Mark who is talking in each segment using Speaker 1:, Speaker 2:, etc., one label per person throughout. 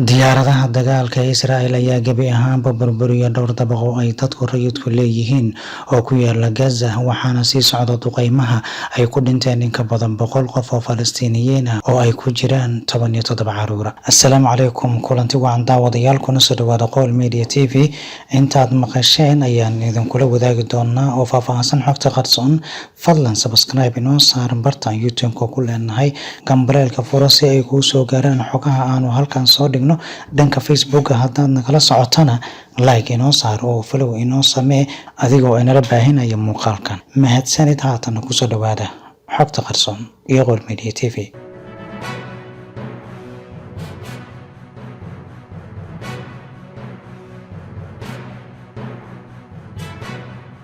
Speaker 1: diyaaradaha dagaalka ee Israa'iil ayaa gabi ahaanba burburiyay dhowr dabaq oo ay dadku rayidku leeyihiin oo ku yaala Gaza, waxaana sii socda duqeymaha ay ku dhinteen in ka badan 100 qof oo Falastiiniyiin ah oo ay ku jiraan 17 carruur. Assalaamu calaykum, kulanti wacan daawadayaal, kuna soo dhawaada Qool Media Tv. Intaad maqasheen ayaan idinkula wadaagi doonaa oo faahfaahsan xogta qarsoon. Fadlan subscribe inoo saar barta YouTube-ka ku leenahay gambareelka furo si ay kuu soo gaaraan xogaha aanu halkan soo dhigno. Dhanka Facebook haddaad nagala socotana like inoo saar oo follow inoo samee adigoo inala baahinaya muuqaalkan. Mahadsanid. Haatan ku soo dhawaada xogta qarsoon iyo Qool Media Tv.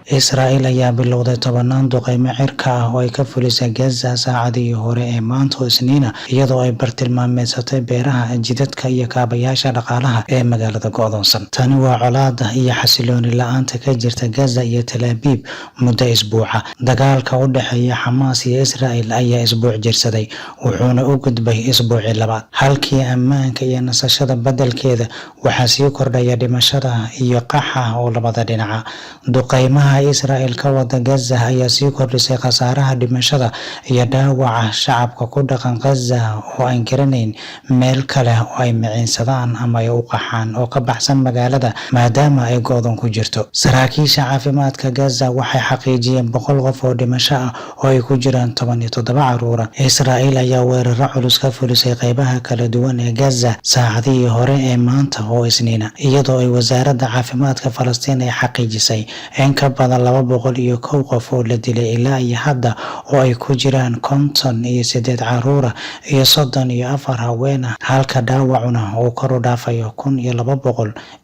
Speaker 1: Israa'iil ayaa bilowday tobanaan duqeymo cirka ah oo ay ka fulisay Gaza saacadii hore ee maanta Isniina, iyadoo ay bartilmaameedsatay beeraha, jidadka iyo kaabayaasha dhaqaalaha ee magaalada go'doonsan. Tani waa colaadda iyo xasilooni la'aanta ka jirta Gaza iyo Tel Aviv muddo isbuuca. Dagaalka u dhexeeya Xamaas iyo Israa'iil ayaa isbuuc jirsaday, wuxuuna u gudbay isbuucii labaad. Halkii ammaanka iyo nasashada beddelkeeda waxaa sii kordhaya dhimashada iyo qaxa oo labada dhinaca. Duqeymaha Israa'iil ka wada Gaza ayaa sii kordhisay khasaaraha dhimashada iyo dhaawaca shacabka ku dhaqan Gaza oo aan garanayn meel kale oo ay miciinsadaan ama ay u qaxaan oo ka baxsan magaalada maadaama ay go'doon ku jirto. Saraakiisha caafimaadka Gaza waxay xaqiijiyeen 100 qof oo dhimasho ah oo ay ku jiraan 17 carruur. Israa'iil ayaa weeraro culus ka fulisay qaybaha kala duwan ee Gaza saacadihii hore ee maanta oo Isniina, iyadoo ay wasaaradda caafimaadka Falastiin ay xaqiijisay in ka badan 201 qof oo la dilay ilaa iyo hadda oo ay ku jiraan 58 carruur iyo 34 haween ah, halka dhaawacuna uu kor u dhaafayo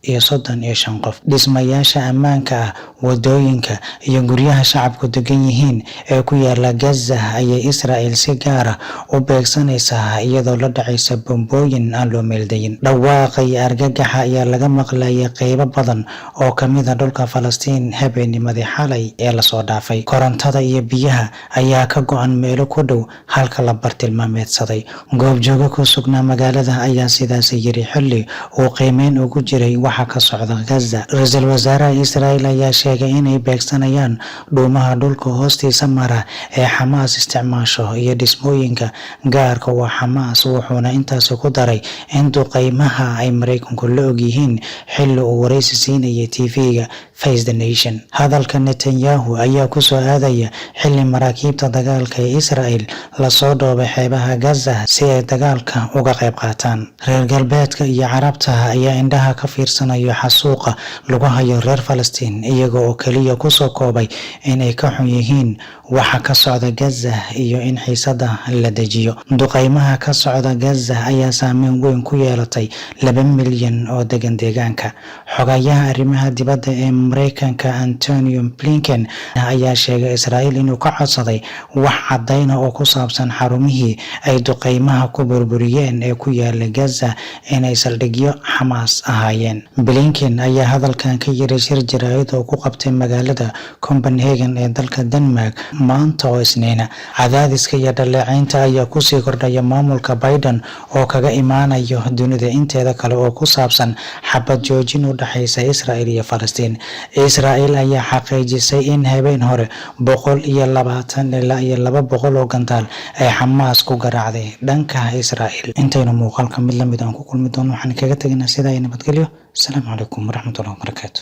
Speaker 1: 1235 qof. Dhismayaasha ammaanka ah, wadooyinka iyo guryaha shacabku degan yihiin ee ku yaala Gaza ayay Israa'iil si gaar ah u beegsanaysaa iyadoo la dhacaysa bombooyin aan loo meeldayin. Dhawaaqa iyo argagaxa ayaa laga maqlayay qaybo badan oo ka mid ah dhulka Falastiin habeennimadii xalay ee la soo dhaafay. Korontada iyo biyaha ayaa ka go'an meelo ku dhow halka la bartilmaameedsaday. Goobjooga ku sugnaa magaalada ayaa sidaas yiri xilli uu qiimeyn ugu jiray waxa ka socda Gaza. Ra'iisul wasaaraha Israa'iil ayaa sheegay inay beegsanayaan dhuumaha dhulka hoostiisa mara ee Xamaas isticmaasho iyo dhismooyinka gaarka u ah Xamaas, wuxuuna intaas ku daray in duqeymaha ay Mareykanku la og yihiin xilli uu wareysi siinayay TV-ga Face the Nation. Hadalka Netanyahu ayaa ku soo aadaya xilli maraakiibta dagaalka ee Israa'iil la soo dhoobay xeebaha Gaza si ay dagaalka uga qayb qaataan. Reer galbeedka iyo Carabta ayaa indhaha ka fiirsanaya xasuuqa lagu hayo reer Falastiin, iyaga oo kaliya ku soo koobay inay ka xun yihiin waxa ka socda Gaza iyo in xiisada la dejiyo. Duqeymaha ka socda Gaza ayaa saameyn weyn ku yeelatay 2 milyan oo degan deegaanka. Xogayaha arrimaha dibadda ee Mareykanka Antonio Blinken ayaa sheegay Israa'iil inuu ka codsaday wax caddayn oo ku saabsan xarumihii ay duqeymaha ku burburiyeen ee ku yaala Gaza inay saldhigyo Xamaas ahaayeen. Blinken ayaa hadalkan ka yiri shir jaraa'id oo ku qabtay magaalada Copenhagen ee dalka Denmark maanta oo Isniina. Cadaadiska iyo dhaleecaynta ayaa ku sii kordhaya maamulka Biden oo kaga imaanayo dunida inteeda kale oo ku saabsan xabad joojin u dhaxaysa Israa'iil iyo Falastiin. Israa'iil ayaa xaqiijisay in habeen hore 120 ilaa 200 oo gantaal ay Xamaas ku garaacday dhanka Israa'iil. Intaynu muuqaalka mid la mid aan ku kulmi doono waxaan kaga tagnaa sidaa iyo nabadgelyo. Assalaamu calaykum waraxmatullaahi wabarakaatuh.